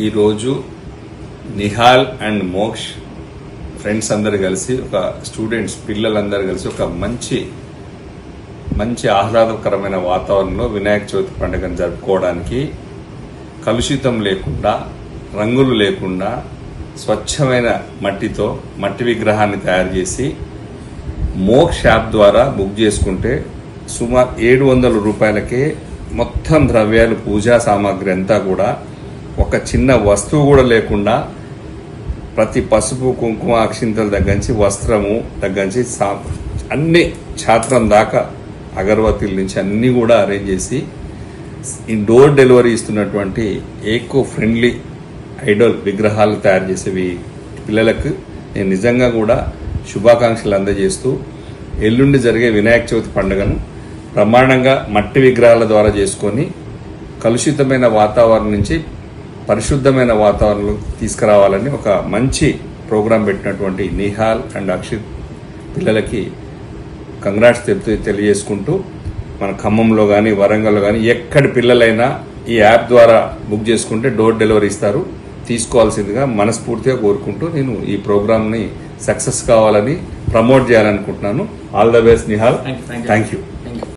ఈరోజు Nihal and Moksh friends అందరు కలిసి ఒక స్టూడెంట్స్ పిల్లలందరూ కలిసి ఒక మంచి ఆహ్లాదకరమైన వాతావరణంలో వినాయక చవితి పండుగను జరుపుకోవడానికి కలుషితం లేకుండా రంగులు లేకుండా స్వచ్ఛమైన మట్టితో మట్టి విగ్రహాన్ని తయారు చేసి మోక్ష్ యాప్ ద్వారా బుక్ చేసుకుంటే సుమారు 700 రూపాయలకే మొత్తం ద్రవ్యాలు పూజా సామాగ్రి అంతా కూడా ఒక చిన్న వస్తువు కూడా లేకుండా ప్రతి పసుపు కుంకుమ అక్షింతల దగ్గర నుంచి వస్త్రము దగ్గర నుంచి అన్ని ఛాత్రం దాకా అగరబత్తీల నుంచి అన్ని కూడా అరేంజ్ చేసి డోర్ డెలివరీ ఇస్తున్నటువంటి ఏకో ఫ్రెండ్లీ ఐడల్ విగ్రహాలు తయారు చేసేవి పిల్లలకు నేను నిజంగా కూడా శుభాకాంక్షలు అందజేస్తూ ఎల్లుండి జరిగే వినాయక చవితి పండుగను బ్రహ్మాండంగా మట్టి విగ్రహాల ద్వారా చేసుకొని కలుషితమైన వాతావరణం నుంచి పరిశుద్ధమైన వాతావరణం తీసుకురావాలని ఒక మంచి ప్రోగ్రాం పెట్టినటువంటి నిహాల్ అండ్ అక్షిత్ పిల్లలకి కంగ్రాట్స్ తెలియజేసుకుంటూ మన ఖమ్మంలో కానీ వరంగల్లో కానీ ఎక్కడి పిల్లలైనా ఈ యాప్ ద్వారా బుక్ చేసుకుంటే డోర్ డెలివరీ ఇస్తారు, తీసుకోవాల్సిందిగా మనస్ఫూర్తిగా కోరుకుంటూ నేను ఈ ప్రోగ్రామ్ని సక్సెస్ కావాలని ప్రమోట్ చేయాలనుకుంటున్నాను. All the best Nihal. Thank you.